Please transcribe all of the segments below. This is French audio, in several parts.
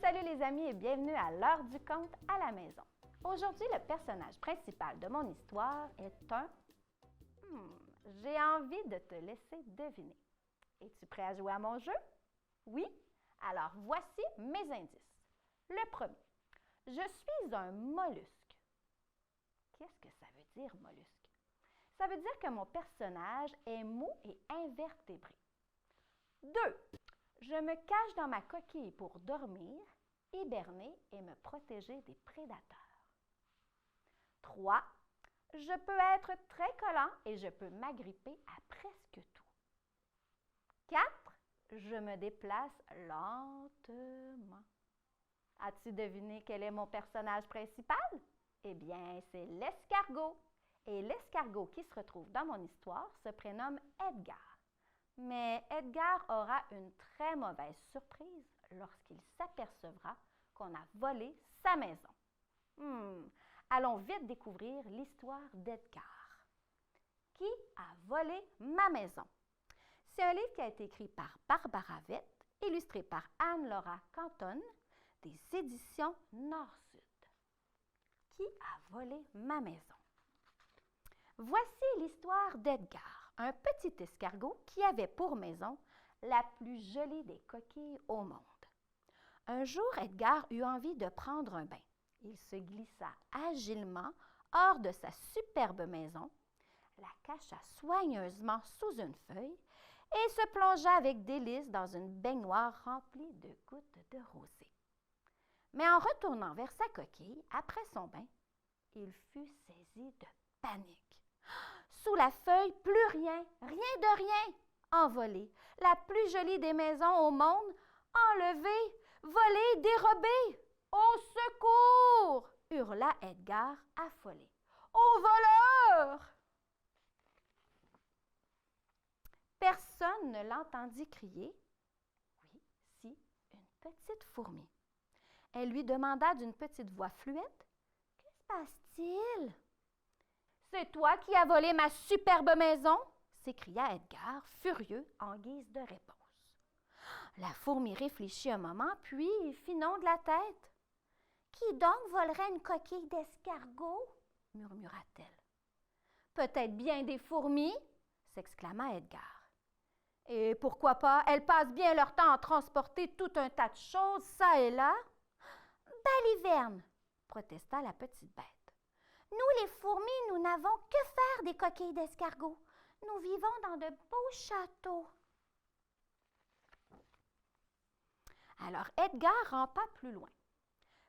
Salut les amis et bienvenue à l'heure du conte à la maison. Aujourd'hui, le personnage principal de mon histoire est un... J'ai envie de te laisser deviner. Es-tu prêt à jouer à mon jeu? Oui? Alors voici mes indices. Le premier, je suis un mollusque. Qu'est-ce que ça veut dire, mollusque? Ça veut dire que mon personnage est mou et invertébré. 2. Je me cache dans ma coquille pour dormir, hiberner et me protéger des prédateurs. 3. Je peux être très collant et je peux m'agripper à presque tout. 4. Je me déplace lentement. As-tu deviné quel est mon personnage principal? Eh bien, c'est l'escargot. Et l'escargot qui se retrouve dans mon histoire se prénomme Edgar. Mais Edgar aura une très mauvaise surprise lorsqu'il s'apercevra qu'on a volé sa maison. Allons vite découvrir l'histoire d'Edgar. Qui a volé ma maison? C'est un livre qui a été écrit par Barbara Vett, illustré par Anne-Laura Canton, des éditions Nord-Sud. Qui a volé ma maison? Voici l'histoire d'Edgar, un petit escargot qui avait pour maison la plus jolie des coquilles au monde. Un jour, Edgar eut envie de prendre un bain. Il se glissa agilement hors de sa superbe maison, la cacha soigneusement sous une feuille et se plongea avec délice dans une baignoire remplie de gouttes de rosée. Mais en retournant vers sa coquille, après son bain, il fut saisi de panique. Sous la feuille, plus rien, rien de rien, envolé. La plus jolie des maisons au monde, enlevée, volée, dérobée. Au secours! Hurla Edgar, affolé. Au voleur! Personne ne l'entendit crier. Oui, si, une petite fourmi. Elle lui demanda d'une petite voix fluette. « Que se passe-t-il? » « C'est toi qui as volé ma superbe maison? » s'écria Edgar, furieux, en guise de réponse. La fourmi réfléchit un moment, puis fit non de la tête. « Qui donc volerait une coquille d'escargot? » murmura-t-elle. « Peut-être bien des fourmis? » s'exclama Edgar. « Et pourquoi pas? Elles passent bien leur temps à transporter tout un tas de choses, ça et là. »« Baliverne! » protesta la petite bête. Nous, les fourmis, nous n'avons que faire des coquilles d'escargot. Nous vivons dans de beaux châteaux. Alors Edgar rampa plus loin.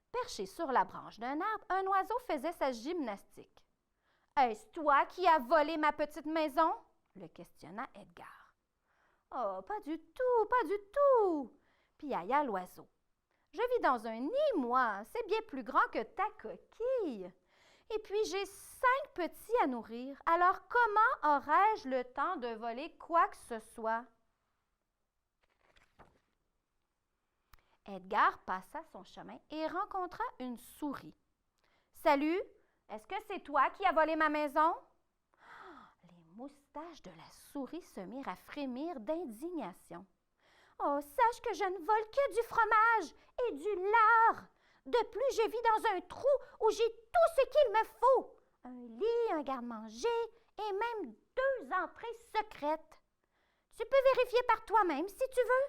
Perché sur la branche d'un arbre, un oiseau faisait sa gymnastique. « Est-ce toi qui as volé ma petite maison? » le questionna Edgar. « Oh, pas du tout, pas du tout! » piailla l'oiseau. « Je vis dans un nid, moi, c'est bien plus grand que ta coquille. Et puis, j'ai 5 petits à nourrir. Alors, comment aurais-je le temps de voler quoi que ce soit? » Edgar passa son chemin et rencontra une souris. « Salut, est-ce que c'est toi qui as volé ma maison? » Les moustaches de la souris se mirent à frémir d'indignation. « Oh, sache que je ne vole que du fromage et du lard. De plus, je vis dans un trou où j'ai tout ce qu'il me faut. Un lit, un garde-manger et même 2 entrées secrètes. Tu peux vérifier par toi-même si tu veux. »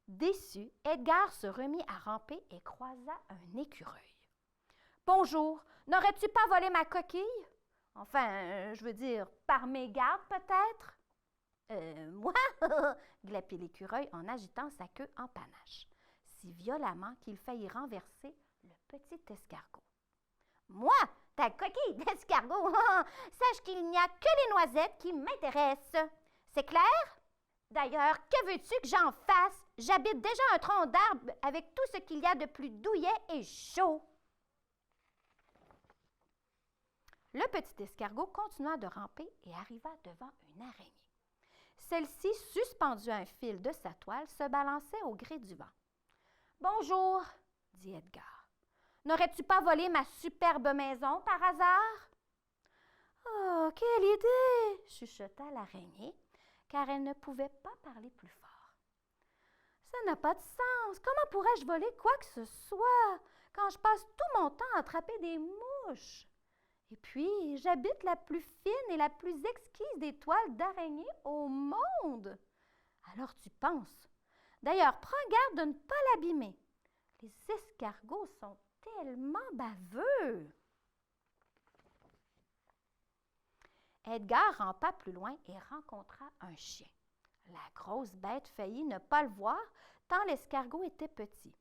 Déçu, Edgar se remit à ramper et croisa un écureuil. « Bonjour, n'aurais-tu pas volé ma coquille? Enfin, je veux dire, par mégarde peut-être? » Moi? glapit l'écureuil en agitant sa queue en panache, si violemment qu'il faillit renverser le petit escargot. Moi? Ta coquille d'escargot? Sache qu'il n'y a que les noisettes qui m'intéressent. C'est clair? D'ailleurs, que veux-tu que j'en fasse? J'habite déjà un tronc d'arbre avec tout ce qu'il y a de plus douillet et chaud. Le petit escargot continua de ramper et arriva devant une araignée. Celle-ci, suspendue à un fil de sa toile, se balançait au gré du vent. « Bonjour, » dit Edgar. « N'aurais-tu pas volé ma superbe maison par hasard? »« Oh, quelle idée! » chuchota l'araignée, car elle ne pouvait pas parler plus fort. Ça n'a pas de sens. Comment pourrais-je voler quoi que ce soit quand je passe tout mon temps à attraper des mouches? Et puis, j'habite la plus fine et la plus exquise des toiles d'araignée au monde. Alors tu penses. D'ailleurs, prends garde de ne pas l'abîmer. Les escargots sont tellement baveux. Edgar rampa plus loin et rencontra un chien. La grosse bête faillit ne pas le voir tant l'escargot était petit.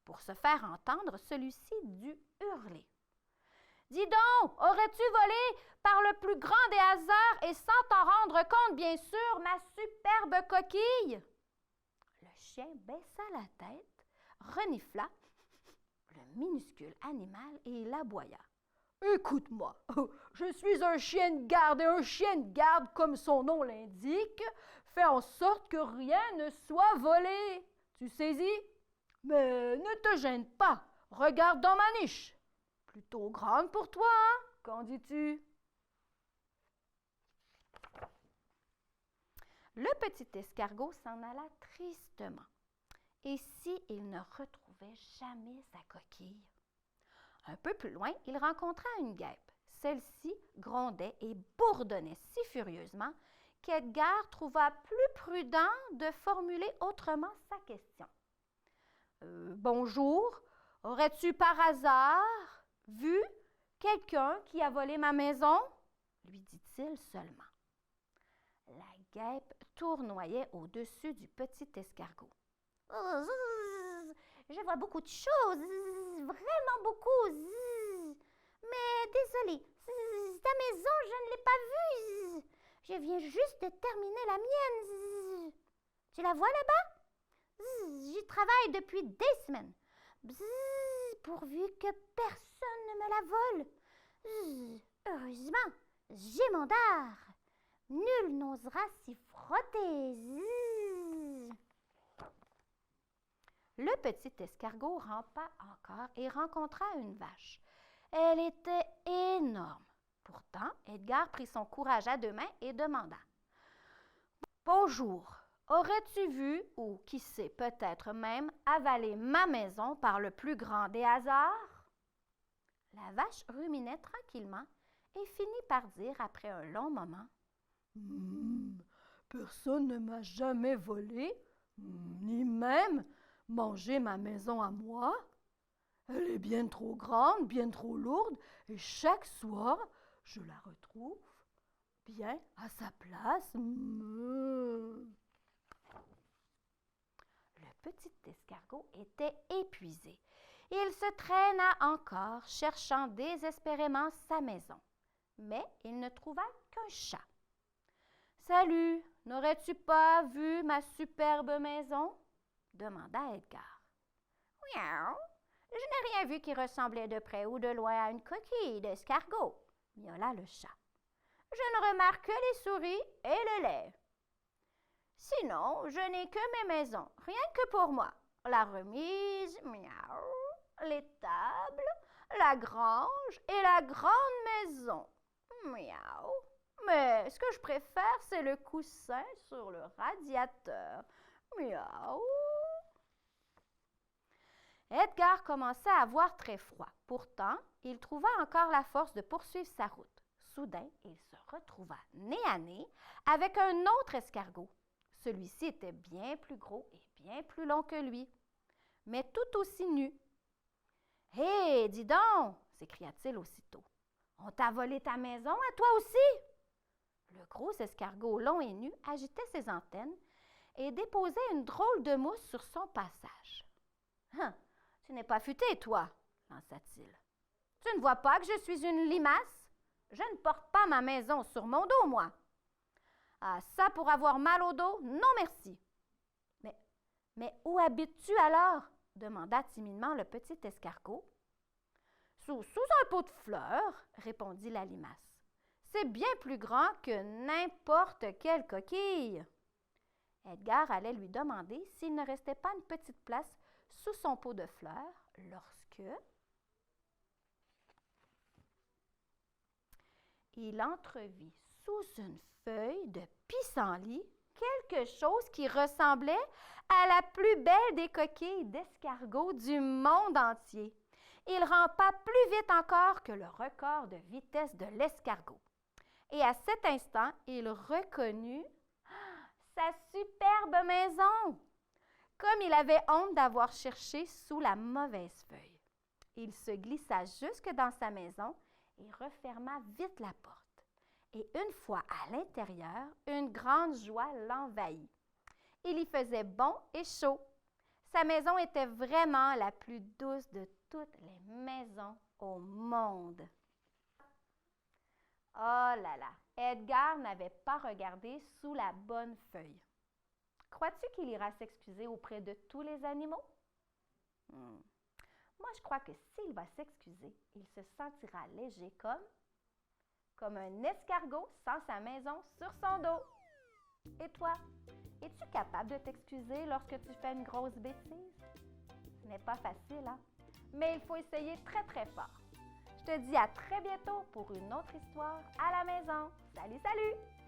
Pour se faire entendre, celui-ci dut hurler. « Dis donc, aurais-tu volé par le plus grand des hasards et sans t'en rendre compte, bien sûr, ma superbe coquille? » Le chien baissa la tête, renifla le minuscule animal et il aboya. « Écoute-moi, je suis un chien de garde et un chien de garde, comme son nom l'indique, fait en sorte que rien ne soit volé. Tu saisis? Mais ne te gêne pas, regarde dans ma niche. Plutôt grande pour toi, hein? Qu'en dis-tu? » Le petit escargot s'en alla tristement. Et s'il ne retrouvait jamais sa coquille? Un peu plus loin, il rencontra une guêpe. Celle-ci grondait et bourdonnait si furieusement qu'Edgar trouva plus prudent de formuler autrement sa question. Bonjour, aurais-tu par hasard vu quelqu'un qui a volé ma maison? Lui dit-il seulement. La guêpe tournoyait au-dessus du petit escargot. Je vois beaucoup de choses, vraiment beaucoup. Mais désolé, ta maison, je ne l'ai pas vue. Je viens juste de terminer la mienne. Tu la vois là-bas? J'y travaille depuis des semaines. Pourvu que personne ne me la vole. Heureusement, j'ai mon dard. Nul n'osera s'y frotter. Le petit escargot rampa encore et rencontra une vache. Elle était énorme. Pourtant, Edgar prit son courage à deux mains et demanda. « Bonjour, aurais-tu vu, ou qui sait, peut-être même, avaler ma maison par le plus grand des hasards? » La vache ruminait tranquillement et finit par dire après un long moment. « Personne ne m'a jamais volé, ni même mangé ma maison à moi. Elle est bien trop grande, bien trop lourde, et chaque soir, je la retrouve bien à sa place. » Le petit escargot était épuisé. Il se traîna encore, cherchant désespérément sa maison. Mais il ne trouva qu'un chat. « Salut, n'aurais-tu pas vu ma superbe maison? » demanda Edgar. « Miaou, je n'ai rien vu qui ressemblait de près ou de loin à une coquille d'escargot, » miaula le chat. « Je ne remarque que les souris et le lait. Sinon, je n'ai que mes maisons, rien que pour moi. La remise, miaou, l'étable, la grange et la grande maison, miaou. Mais ce que je préfère, c'est le coussin sur le radiateur, miaou. » Edgar commença à avoir très froid. Pourtant, il trouva encore la force de poursuivre sa route. Soudain, il se retrouva nez à nez avec un autre escargot. Celui-ci était bien plus gros et bien plus long que lui, mais tout aussi nu. « Hé, dis donc! » s'écria-t-il aussitôt. « On t'a volé ta maison à toi aussi? » Le gros escargot long et nu agitait ses antennes et déposait une drôle de mousse sur son passage. « Tu n'es pas futé, toi, » lança-t-il. « Tu ne vois pas que je suis une limace? Je ne porte pas ma maison sur mon dos, moi. »« Ah, ça pour avoir mal au dos? Non, merci. »« Mais où habites-tu alors? » demanda timidement le petit escargot. « Sous un pot de fleurs, » répondit la limace. « C'est bien plus grand que n'importe quelle coquille. » Edgar allait lui demander s'il ne restait pas une petite place sous son pot de fleurs lorsque il entrevit sous une feuille de pissenlit quelque chose qui ressemblait à la plus belle des coquilles d'escargot du monde entier. Il rampa plus vite encore que le record de vitesse de l'escargot. Et à cet instant, il reconnut sa superbe maison, comme il avait honte d'avoir cherché sous la mauvaise feuille. Il se glissa jusque dans sa maison et referma vite la porte. Et une fois à l'intérieur, une grande joie l'envahit. Il y faisait bon et chaud. Sa maison était vraiment la plus douce de toutes les maisons au monde. Oh là là, Edgar n'avait pas regardé sous la bonne feuille. Crois-tu qu'il ira s'excuser auprès de tous les animaux? Moi, je crois que s'il va s'excuser, il se sentira léger comme un escargot sans sa maison sur son dos. Et toi, es-tu capable de t'excuser lorsque tu fais une grosse bêtise? Ce n'est pas facile, hein? Mais il faut essayer très, très fort. Je te dis à très bientôt pour une autre histoire à la maison. Salut, salut!